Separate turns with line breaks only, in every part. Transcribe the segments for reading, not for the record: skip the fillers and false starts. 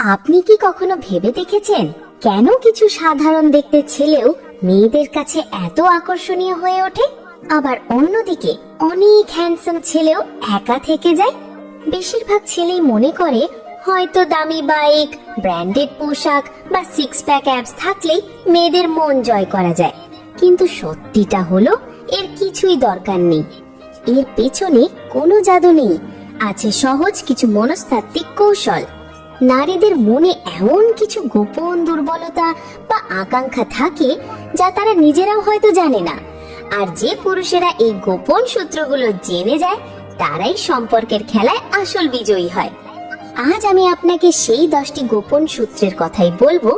আপনি কি কখনো ভেবে দেখেছেন কেন কিছু সাধারণ দেখতে ছেলেও মেয়েদের কাছে এত আকর্ষণীয় হয়ে ওঠে, আবার অন্যদিকে অনেক হ্যান্ডসাম ছেলেও একা থেকে যায়? বেশিরভাগ ছেলেই মনে করে হয়তো দামি বাইক, ব্র্যান্ডেড পোশাক বা সিক্স প্যাক অ্যাবস থাকলেই মেয়েদের মন জয় করা যায়। কিন্তু সত্যিটা হলো এর কিছুই দরকার নেই। এর পেছনে কোনো জাদু নেই, আছে সহজ কিছু মনস্তাত্ত্বিক কৌশল। নারীদের মনে এমন কিছু গোপন দুর্বলতা বা আকাঙ্ক্ষা থাকে যা তারা নিজেরাও হয়তো জানে না, আর যে পুরুষেরা এই গোপন সূত্রগুলো জেনে যায় তারাই সম্পর্কের খেলায় আসল বিজয়ী হয়। আজ আমি আপনাকে সেই 10টি গোপন সূত্রের কথাই বলবো,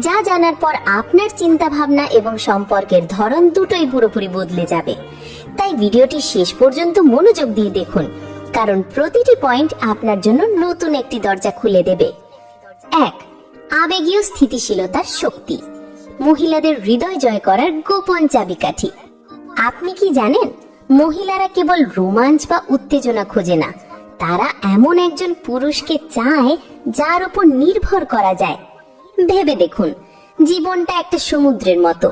যা জানার পর আপনার চিন্তা ভাবনা এবং সম্পর্কের ধরন দুটোই পুরোপুরি বদলে যাবে। তাই ভিডিওটি শেষ পর্যন্ত মনোযোগ দিয়ে দেখুন, কারণ প্রতিটি পয়েন্ট আপনার জন্য নতুন একটি দরজা খুলে দেবে। 1. আবেগীয় স্থিতিশীলতার শক্তি, মহিলাদের হৃদয় জয় করার গোপন চাবিকাঠি। আপনি কি জানেন, মহিলারা কেবল রোমাঞ্চ বা উত্তেজনা খোঁজে না, তারা এমন একজন পুরুষকে চায় যার উপর নির্ভর করা যায়। ভেবে দেখুন, জীবনটা একটা সমুদ্রের মতো,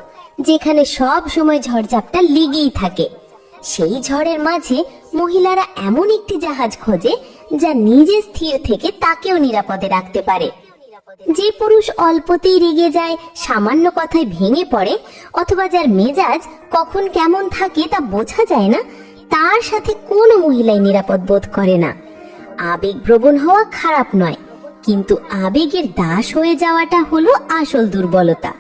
যেখানে সব সময় ঝড়ঝাপটা লেগেই থাকে। সেই ঝড়ের মাঝে মহিলারা এমন একটি জাহাজ খোঁজে যা নিজে স্থির থেকে তাকেও নিরাপদে রাখতে পারে। যে পুরুষ অল্পতেই রেগে যায়, সামান্য কথায় ভেঙে পড়ে, অথবা যার মেজাজ কখন কেমন থাকে তা বোঝা যায় না, তার সাথে কোনো মহিলাই নিরাপদ বোধ করে না। আবেগপ্রবণ হওয়া খারাপ নয়, কিন্তু আবেগের দাস হয়ে যাওয়াটা হলো আসল দুর্বলতা।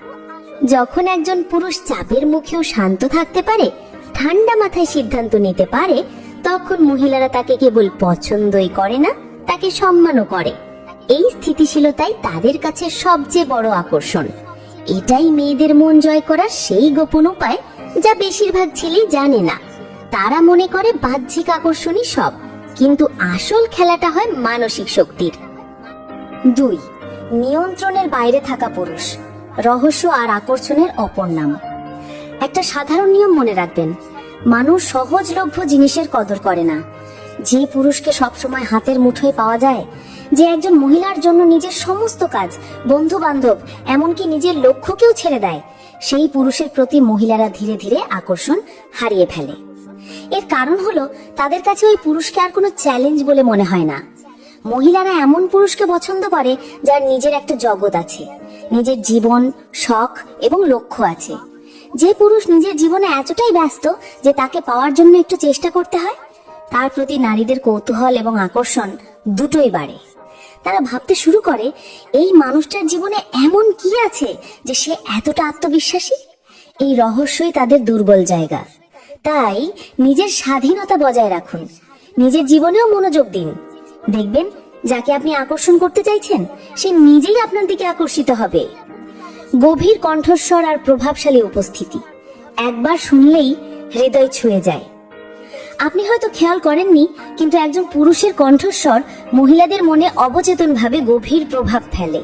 যখন একজন পুরুষ চাপের মুখেও শান্ত থাকতে পারে, ঠান্ডা মাথায় সিদ্ধান্ত নিতে পারে, তখন মহিলারা তাকে কেবল পছন্দই করে না, তাকে সম্মানও করে। এই স্থিতিশীলতাই তাদের কাছে সবচেয়ে বড় আকর্ষণ। এটাই মেয়েদের মন জয় করার সেই গোপন উপায় যা বেশিরভাগ ছেলেই জানে না। তারা মনে করে বাহ্যিক আকর্ষণই সব, কিন্তু আসল খেলাটা হয় মানসিক শক্তির। 2. নিয়ন্ত্রণের বাইরে থাকা পুরুষ, রহস্য আর আকর্ষণের অপর নাম। একটা সাধারণ নিয়ম মনে রাখবেন, মানুষ সহজলভ্য জিনিসের কদর করে না। যে পুরুষকে সবসময় হাতের মুঠোয় পাওয়া যায়, যে একজন মহিলার জন্য নিজের সমস্ত কাজ, বন্ধু বান্ধব, এমনকি নিজের লক্ষ্যকেও ছেড়ে দেয়, সেই পুরুষের প্রতি মহিলারা ধীরে ধীরে আকর্ষণ হারিয়ে ফেলে। এর কারণ হলো তাদের কাছে ওই পুরুষকে আর কোনো চ্যালেঞ্জ বলে মনে হয় না। মহিলারা এমন পুরুষকে পছন্দ করে যার নিজের একটা জগৎ আছে, নিজের জীবন, শখ এবং লক্ষ্য আছে। যে পুরুষ নিজের জীবনে এতটাই ব্যস্ত যে তাকে পাওয়ার জন্য একটু চেষ্টা করতে হয়, তার প্রতি নারীদের কৌতূহল এবং আকর্ষণ দুটোই বাড়ে। তারা ভাবতে শুরু করে, এই মানুষটার জীবনে এমন কি আছে যে সে এতটা আত্মবিশ্বাসী। এই রহস্যই তাদের দুর্বল জায়গা। তাই নিজের স্বাধীনতা বজায় রাখুন, নিজের জীবনেও মনোযোগ দিন। দেখবেন, যাকে আপনি আকর্ষণ করতে চাইছেন সে নিজেই আপনার দিকে আকর্ষিত হবে। গভীর কণ্ঠস্বর আর প্রভাবশালী উপস্থিতি, একবার শুনলেই হৃদয় ছুঁয়ে যায়। আপনি হয়তো খেয়াল করেননি, কিন্তু একজন পুরুষের কণ্ঠস্বর মহিলাদের মনে অবচেতনভাবে গভীর প্রভাব ফেলে।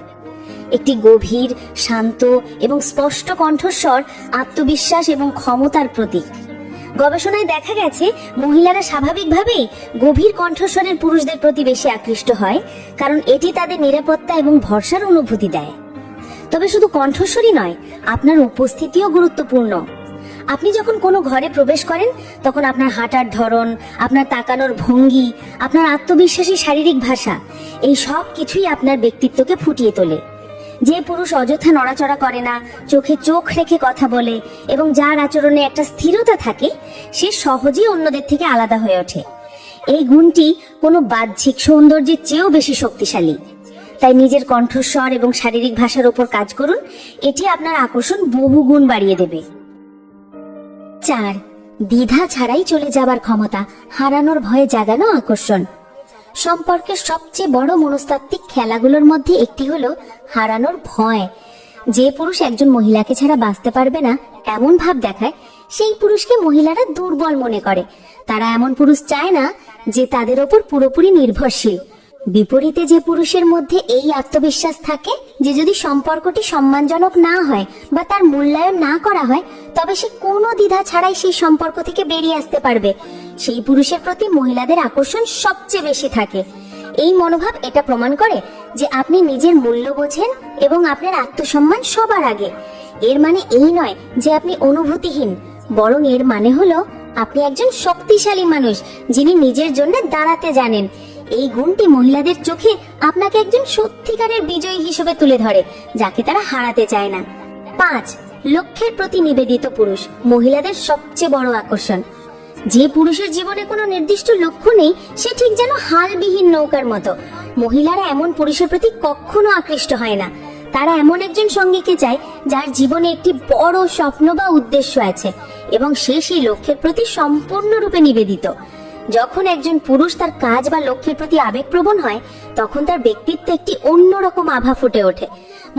একটি গভীর, শান্ত এবং স্পষ্ট কণ্ঠস্বর আত্মবিশ্বাস এবং ক্ষমতার প্রতীক। গবেষণায় দেখা গেছে, মহিলারা স্বাভাবিকভাবেই গভীর কণ্ঠস্বরের পুরুষদের প্রতি বেশি আকৃষ্ট হয়, কারণ এটি তাদের নিরাপত্তা এবং ভরসার অনুভূতি দেয়। তবে শুধু কণ্ঠস্বরই নয়, আপনার উপস্থিতিও গুরুত্বপূর্ণ। আপনি যখন কোনো ঘরে প্রবেশ করেন, তখন আপনার হাঁটার ধরন, আপনার তাকানোর ভঙ্গি, আপনার আত্মবিশ্বাসী শারীরিক ভাষা, এই সব কিছুই আপনার ব্যক্তিত্বকে ফুটিয়ে তোলে। যে পুরুষ অযথা নড়াচড়া করে না, চোখে চোখ রেখে কথা বলে এবং যার আচরণে একটা স্থিরতা থাকে, সে সহজেই অন্যদের থেকে আলাদা হয়ে ওঠে। এই গুণটি কোনো বাহ্যিক সৌন্দর্যের চেয়েও বেশি শক্তিশালী। তাই নিজের কণ্ঠস্বর এবং শারীরিক ভাষার উপর কাজ করুন, এটি আপনার আকর্ষণ বহুগুণ বাড়িয়ে দেবে। 4. দ্বিধা ছাড়াই চলে যাবার ক্ষমতা, হারানোর ভয়ে জাগানো আকর্ষণ। সম্পর্কের সবচেয়ে বড় মনস্তাত্ত্বিক খেলাগুলোর মধ্যে একটি হলো হারানোর ভয়। যে পুরুষ একজন মহিলাকে ছাড়া বাঁচতে পারবে না এমন ভাব দেখায়, সেই পুরুষকে মহিলারা দুর্বল মনে করে। তারা এমন পুরুষ চায় না যে তাদের ওপর পুরোপুরি নির্ভরশীল। বিপরীতে যে পুরুষের মধ্যে এই আত্মবিশ্বাস থাকে যে যদি সম্পর্কটি সম্মানজনক না হয় বা তার মূল্যায়ন না করা হয়, তবে সে কোনো দ্বিধা ছাড়াই সেই সম্পর্ক থেকে বেরিয়ে আসতে পারবে, সেই পুরুষের প্রতি মহিলাদের আকর্ষণ সবচেয়ে বেশি থাকে। এই মনোভাব এটা প্রমাণ করে যে আপনি নিজের মূল্য বোঝেন এবং আপনার আত্মসম্মান সবার আগে। এর মানে এই নয় যে আপনি অনুভূতিহীন, বরং এর মানে হলো আপনি একজন শক্তিশালী মানুষ যিনি নিজের জন্য দাঁড়াতে জানেন। এই গুণটি মহিলাদের চোখে আপনাকে একজন সত্যিকারের বিজয়ী হিসেবে তুলে ধরে, যাকে তারা হারাতে চায় না। 5. লক্ষ্যের প্রতি নিবেদিত পুরুষ মহিলাদের সবচেয়ে বড় আকর্ষণ। যে পুরুষের জীবনে কোনো নির্দিষ্ট লক্ষ্য নেই, সে ঠিক যেন হালবিহীন নৌকার মতো। মহিলারা এমন পুরুষের প্রতি কখনো আকৃষ্ট হয় না। তারা এমন একজন সঙ্গীকে চায় যার জীবনে একটি বড় স্বপ্ন বা উদ্দেশ্য আছে এবং সে সেই লক্ষ্যের প্রতি সম্পূর্ণরূপে নিবেদিত। যখন একজন পুরুষ তার কাজ বা লক্ষ্যের প্রতি আবেগপ্রবণ হয়, তখন তার ব্যক্তিত্বে একটি অন্যরকম আভা ফুটে ওঠে।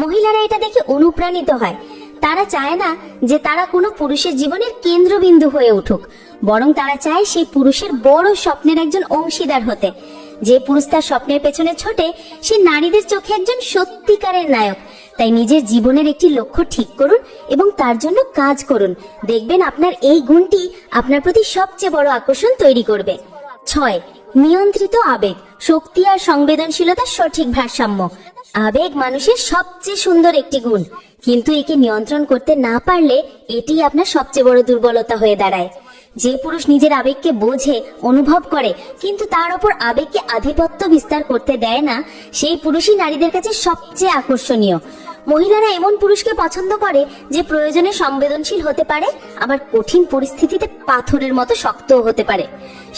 মহিলারা এটা দেখে অনুপ্রাণিত হয়। তারা চায় না যে তারা কোনো পুরুষের জীবনের কেন্দ্রবিন্দু হয়ে উঠুক, বরং তারা চায় সেই পুরুষের বড় স্বপ্নের একজন অংশীদার হতে। যে পুরুষ তার স্বপ্নের পেছনে ছোটে, সে নারীদের চোখে একজন সত্যিকারের নায়ক। তাই নিজের জীবনের একটি লক্ষ্য ঠিক করুন এবং তার জন্য কাজ করুন। দেখবেন আপনার এই গুণটি আপনার প্রতি সবচেয়ে বড় আকর্ষণ তৈরি করবে। 6. নিয়ন্ত্রিত আবেগ, শক্তি আর সংবেদনশীলতার সঠিক ভারসাম্য। আবেগ মানুষের সবচেয়ে সুন্দর একটি গুণ, কিন্তু একে নিয়ন্ত্রণ করতে না পারলে এটি আপনার সবচেয়ে বড় দুর্বলতা হয়ে দাঁড়ায়। যে পুরুষ নিজের আবেগকে বোঝে, অনুভব করে, কিন্তু তার উপর আবেগকে আধিপত্য বিস্তার করতে দেয় না, সেই পুরুষই নারীদের কাছে সবচেয়ে আকর্ষণীয়। মহিলারা এমন পুরুষকে পছন্দ করে যে প্রয়োজনে সংবেদনশীল হতে পারে, আবার কঠিন পরিস্থিতিতে পাথরের মতো শক্তও হতে পারে।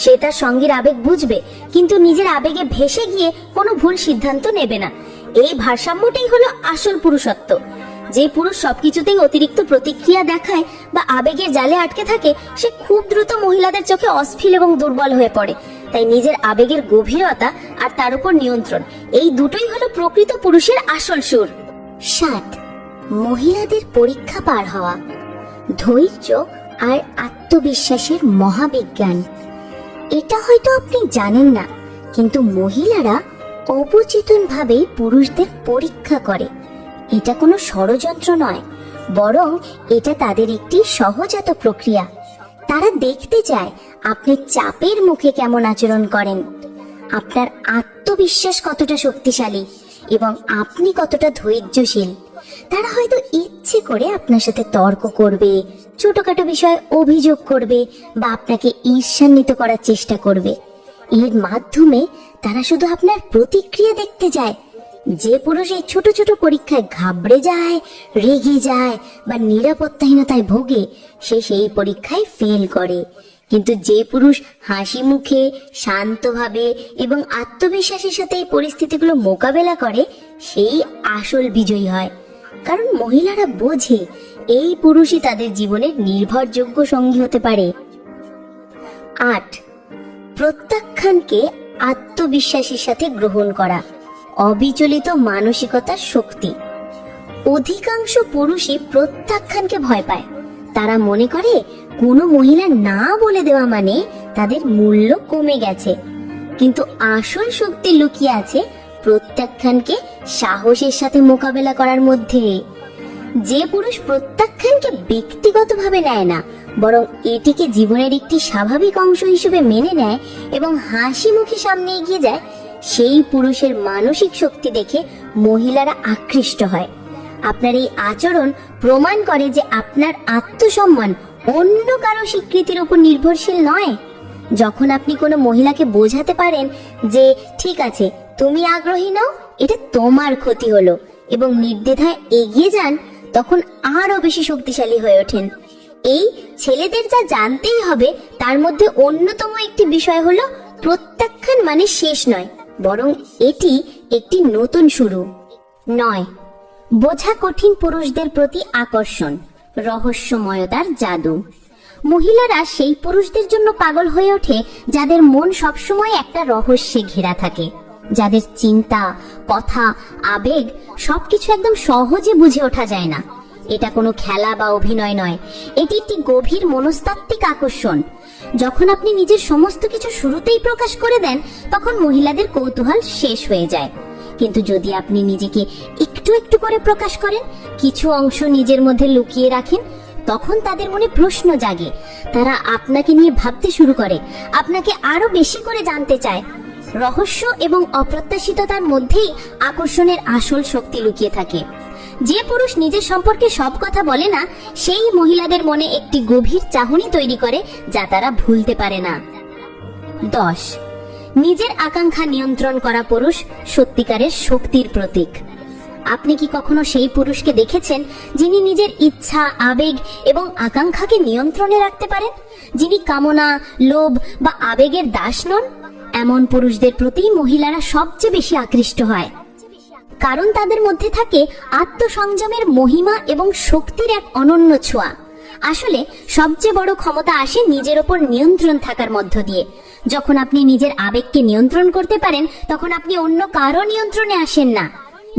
সে তার সঙ্গীর আবেগ বুঝবে, কিন্তু নিজের আবেগে ভেসে গিয়ে কোনো ভুল সিদ্ধান্ত নেবে না। এই ভারসাম্যটাই হলো আসল পুরুষত্ব। যে পুরুষ সবকিছুতেই অতিরিক্ত প্রতিক্রিয়া দেখায় বা আবেগের জালে আটকে থাকে, সে খুব দ্রুত মহিলাদের চোখে অস্থির এবং দুর্বল হয়ে পড়ে। তাই নিজের আবেগের গভীরতা আর তার উপর নিয়ন্ত্রণ, এই দুটোই হলো প্রকৃত পুরুষের আসল সুর। 7. মহিলাদের পরীক্ষা পার হওয়া, ধৈর্য আর আত্মবিশ্বাসের মহাবিজ্ঞান। এটা হয়তো আপনি জানেন না, কিন্তু মহিলারা অবচেতন ভাবে পুরুষদের পরীক্ষা করে। এটা কোনো ষড়যন্ত্র নয়, বরং এটা তাদের একটি সহজাত প্রক্রিয়া। তারা দেখতে চায় আপনি চাপের মুখে কেমন আচরণ করেন, আপনার আত্মবিশ্বাস কতটা শক্তিশালী এবং আপনি কতটা ধৈর্যশীল। তারা হয়তো ইচ্ছে করে আপনার সাথে তর্ক করবে, ছোটখাটো বিষয়ে অভিযোগ করবে বা আপনাকে ঈর্ষান্বিত করার চেষ্টা করবে। এর মাধ্যমে তারা শুধু আপনার প্রতিক্রিয়া দেখতে চায়। যে পুরুষ এই ছোট ছোট পরীক্ষায় ঘাবড়ে যায়, রেগে যায় বা নিরাপত্তাহীনতায় ভোগে, সে সেই পরীক্ষায় ফেল করে। কিন্তু যে পুরুষ হাসি মুখে, শান্তভাবে এবং আত্মবিশ্বাসের সাথে এই পরিস্থিতিগুলো মোকাবেলা করে, সেই আসল বিজয়ী হয়। কারণ মহিলারা বোঝে এই পুরুষই তাদের জীবনের নির্ভরযোগ্য সঙ্গী হতে পারে। 8. প্রত্যাখ্যানকে আত্মবিশ্বাসের সাথে গ্রহণ করা, অবিচলিত মানসিকতার শক্তি। অধিকাংশ পুরুষই প্রত্যাখ্যানকে ভয় পায়। তারা মনে করে কোনো মহিলা না বলে দেওয়া মানে তাদের মূল্য কমে গেছে। কিন্তু আসল শক্তি লুকিয়ে আছে প্রত্যাখ্যানকে সাহসের সাথে মোকাবেলা করার মধ্যে। যে পুরুষ প্রত্যাখ্যানকে ব্যক্তিগতভাবে নেয় না, বরং এটিকে জীবনের একটি স্বাভাবিক অংশ হিসেবে মেনে নেয় এবং হাসি মুখে সামনে এগিয়ে যায়, সেই পুরুষের মানসিক শক্তি দেখে মহিলারা আকৃষ্ট হয়। আপনার এই আচরণ প্রমাণ করে যে আপনার আত্মসম্মান অন্য কারো স্বীকৃতির উপর নির্ভরশীল নয়। যখন আপনি কোনো মহিলাকে বোঝাতে পারেন যে ঠিক আছে, তুমি আগ্রহী নাও, এটা তোমার ক্ষতি হলো, এবং নির্দ্বিধায় এগিয়ে যান, তখন আরো বেশি শক্তিশালী হয়ে ওঠেন। এই ছেলেদের যা জানতেই হবে তার মধ্যে অন্যতম একটি বিষয় হলো প্রত্যাখ্যান মানে শেষ নয়, বরং এটি একটি নতুন শুরু। 9. বোঝা কঠিন পুরুষদের প্রতি আকর্ষণ, রহস্যময়তার জাদু। মহিলারা সেই পুরুষদের জন্য পাগল হয়ে ওঠে যাদের মন সবসময় একটা রহস্যে ঘেরা থাকে, যাদের চিন্তা, কথা, আবেগ সবকিছু একদম সহজে বুঝে ওঠা যায় না। এটা কোনো খেলা বা অভিনয় নয়, এটি একটি গভীর মনস্তাত্ত্বিক আকর্ষণ। যখন আপনি নিজের সমস্ত কিছু শুরুতেই প্রকাশ করে দেন, তখন মহিলাদের কৌতূহল শেষ হয়ে যায়। কিন্তু যদি আপনি নিজেকে একটু একটু করে প্রকাশ করেন, কিছু অংশ নিজের মধ্যে লুকিয়ে রাখেন, তখন তাদের মনে প্রশ্ন জাগে। তারা আপনাকে নিয়ে ভাবতে শুরু করে, আপনাকে আরো বেশি করে জানতে চায়। রহস্য এবং অপ্রত্যাশিততার মধ্যেই আকর্ষণের আসল শক্তি লুকিয়ে থাকে। যে পুরুষ নিজের সম্পর্কে সব কথা বলে না, সেই মহিলাদের মনে একটি গভীর চাহনি তৈরি করে যা তারা ভুলতে পারে না। 10. নিজের আকাঙ্ক্ষা নিয়ন্ত্রণ করা পুরুষ সত্যিকারের শক্তির প্রতীক। আপনি কি কখনো সেই পুরুষকে দেখেছেন যিনি নিজের ইচ্ছা, আবেগ এবং আকাঙ্ক্ষাকে নিয়ন্ত্রণে রাখতে পারেন, যিনি কামনা, লোভ বা আবেগের দাস নন? এমন পুরুষদের প্রতি মহিলারা সবচেয়ে বেশি আকৃষ্ট হয়, কারণ তাদের মধ্যে থাকে আত্মসংযমের মহিমা এবং শক্তির এক অনন্য ছোঁয়া। আসলে সবচেয়ে বড় ক্ষমতা আসে নিজের ওপর নিয়ন্ত্রণ থাকার মধ্য দিয়ে। যখন আপনি নিজের আবেগকে নিয়ন্ত্রণ করতে পারেন, তখন আপনি অন্য কারো নিয়ন্ত্রণে আসেন না।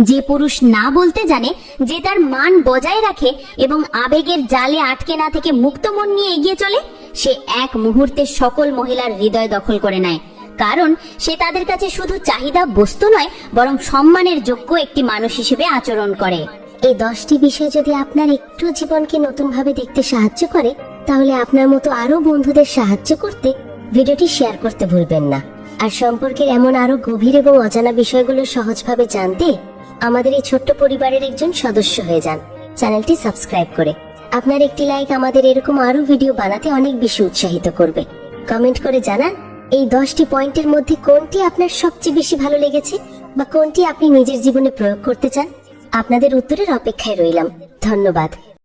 যে পুরুষ না বলতে জানে, যে তার মান বজায় রাখে এবং আবেগের জালে আটকে না থেকে মুক্ত মন নিয়ে এগিয়ে চলে, সে এক মুহূর্তে সকল মহিলার হৃদয় দখল করে নেয়। কারণ সে তাদের কাছে শুধু চাহিদা বস্তু নয়, বরং সম্মানের যোগ্য একটি মানুষ হিসেবে আচরণ করে। এই 10টি বিষয় যদি আপনার একটু জীবনকে নতুন ভাবে দেখতে সাহায্য করে, তাহলে আপনার মতো আরো বন্ধুদের সাহায্য করতে ভিডিওটি শেয়ার করতে ভুলবেন না। আর সম্পর্কের এমন আরো গভীর এবং অজানা বিষয়গুলো সহজভাবে জানতে আমাদের এই ছোট্ট পরিবারের একজন সদস্য হয়ে যান, চ্যানেলটি সাবস্ক্রাইব করে। আপনার একটি লাইক আমাদের এরকম আরো ভিডিও বানাতে অনেক বেশি উৎসাহিত করবে। কমেন্ট করে জানান এই 10টি পয়েন্টের মধ্যে কোনটি আপনার সবচেয়ে বেশি ভালো লেগেছে বা কোনটি আপনি নিজের জীবনে প্রয়োগ করতে চান। আপনাদের উত্তরের অপেক্ষায় রইলাম। ধন্যবাদ।